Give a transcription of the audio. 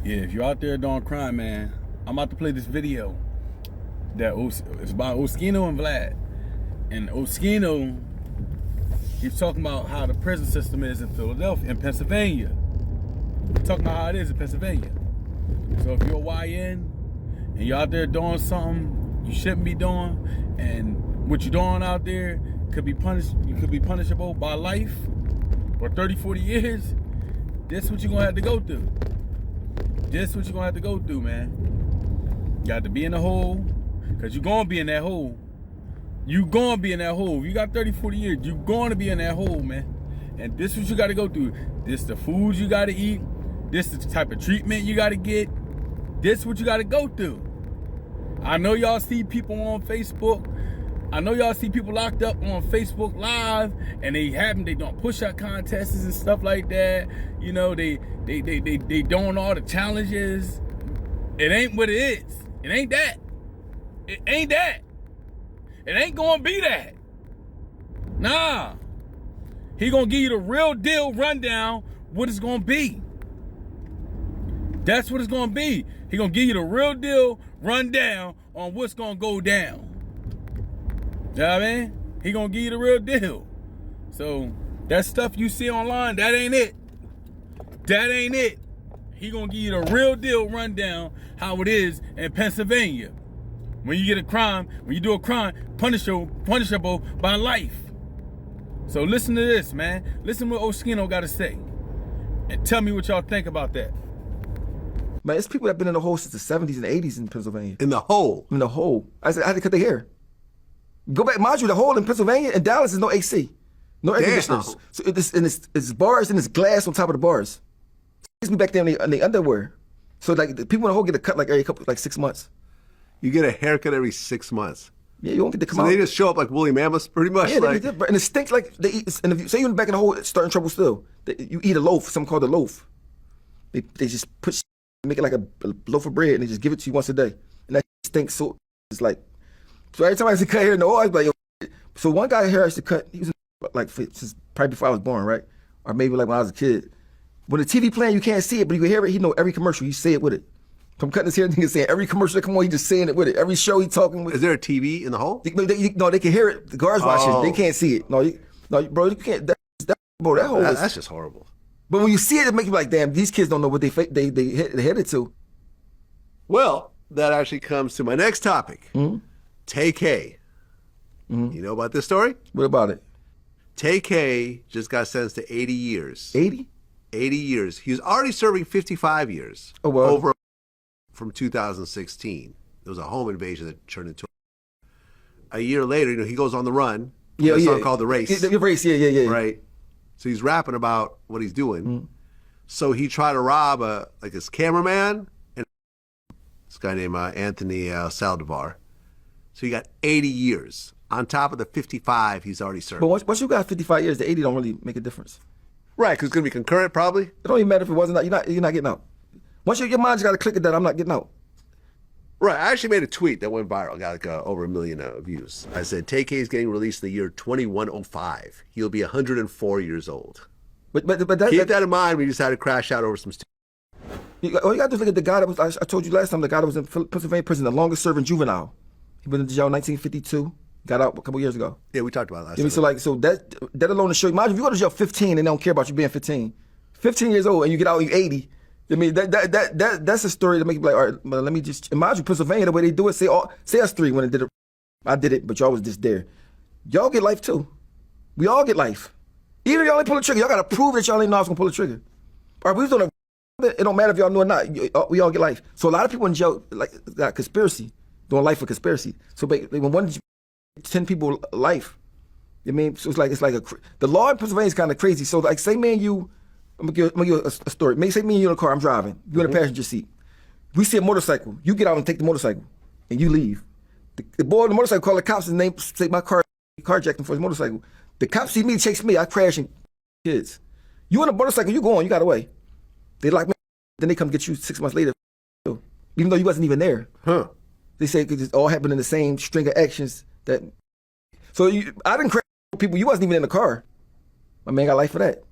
Yeah, if you're out there doing crime, man, I'm about to play this video that it's about Oskino and Vlad. And Oskino, he's talking about how the prison system is in Philadelphia, in Pennsylvania. He's talking about how it is in Pennsylvania. So if you're a YN and you're out there doing something you shouldn't be doing, and what you're doing out there could be punished, you could be punishable by life or 30, 40 years, this is what you're gonna have to go through. This is what you're gonna have to go through, man. You got to be in the hole, because you're gonna be in that hole. You gonna be in that hole. If you got 30, 40 years, you're gonna be in that hole, man. And this is what you gotta go through. This the foods you gotta eat. This is the type of treatment you gotta get. This is what you gotta go through. I know y'all see people on Facebook. I know y'all see people locked up on Facebook Live, and they doing push-up contests and stuff like that. You know, they doing all the challenges. It ain't what it is. It ain't that. It ain't that. It ain't gonna be that. Nah. He gonna give you the real deal rundown what it's gonna be. That's what it's gonna be. He gonna give you the real deal rundown on what's gonna go down. You know what I mean? He gonna give you the real deal. So that stuff you see online, that ain't it. That ain't it. He gonna give you the real deal rundown how it is in Pennsylvania. When you get a crime, when you do a crime, punishable by life. So listen to this, man. Listen to what Oskino got to say. And tell me what y'all think about that. Man, it's people that been in the hole since the 70s and 80s in Pennsylvania. In the hole? In the hole. I said, I had to cut their hair. Go back, mind you, the hole in Pennsylvania and Dallas is no AC. No air conditioners. So it's bars and it's glass on top of the bars. It's me back there in the underwear. So like the people in the hole get a cut like every couple, like 6 months. You get a haircut every 6 months. Yeah, you won't get to come out. So they just show up like woolly mammoths, pretty much. Yeah, like... and it stinks like they eat. And if you say you're in the back of the hole, starting trouble still. You eat a loaf, something called a loaf. They just put make it like a loaf of bread and they just give it to you once a day. And that stinks. So it's like, so every time I used to cut hair in the hole, I was like, yo. So one guy here I used to cut. He was like since probably before I was born, right? Or maybe like when I was a kid. When the TV playing, you can't see it, but you can hear it. He know every commercial. He say it with it. From cutting his hair, he's saying every commercial that come on, he just saying it with it. Every show he talking with. Is there a TV in the hole? No, they can hear it. The guards watch it. They can't see it. No, bro, you can't. Bro, that hole. That's just horrible. But when you see it, it makes you like, damn, these kids don't know what they headed to. Well, that actually comes to my next topic. Tay-K. You know about this story? What about it? Tay-K just got sentenced to 80 years. 80? 80 years. He was already serving 55 years. Oh, well. Over from 2016. There was a home invasion that turned into a year later, he goes on the run. Yeah, a song called The Race. The Race, yeah. Right. So he's rapping about what he's doing. So he tried to rob his cameraman and this guy named Anthony Saldivar. So he got 80 years on top of the 55 he's already served. But once you got 55 years, the 80 don't really make a difference. Right, because it's going to be concurrent probably. It don't even matter if it wasn't. You're not getting out. Once your mind just got to click it that I'm not getting out. Right, I actually made a tweet that went viral, got like over 1 million views. I said, Tay-K is getting released in the year 2105. He'll be 104 years old. But keep that in mind when you decide to crash out over some stuff. All you got to do is look at the guy that was, I told you last time, the guy that was in Pennsylvania prison, the longest serving juvenile. He been in jail in 1952, got out a couple years ago. Yeah, we talked about it last time. So that alone to show you, imagine if you go to jail 15 and they don't care about you being 15. 15 years old and you get out and you're 80. I mean, that's a story to make you be like, all right, well, let me just, imagine Pennsylvania, the way they do it, say us three when it did it. I did it, but y'all was just there. Y'all get life too. We all get life. Even if y'all ain't pull the trigger, y'all gotta prove that y'all ain't know I was gonna pull the trigger. All right, we was on it don't matter if y'all know or not, we all get life. So a lot of people in jail, like, got conspiracy, doing life for conspiracy. So when 10 people life, I mean, so it's like the law in Pennsylvania is kind of crazy. So like, say me and you, I'm gonna give you a story. Say me and you in a car, I'm driving. You're in the passenger seat. We see a motorcycle. You get out and take the motorcycle, and you leave. The boy on the motorcycle call the cops and they say my carjacked him for his motorcycle. The cops see me, chase me, I crash and kids. You on a motorcycle, you go on, you got away. They lock me, then they come get you 6 months later, even though you wasn't even there. Huh? They say because it all happened in the same string of actions that. So I didn't crash people. You wasn't even in the car. My man got life for that.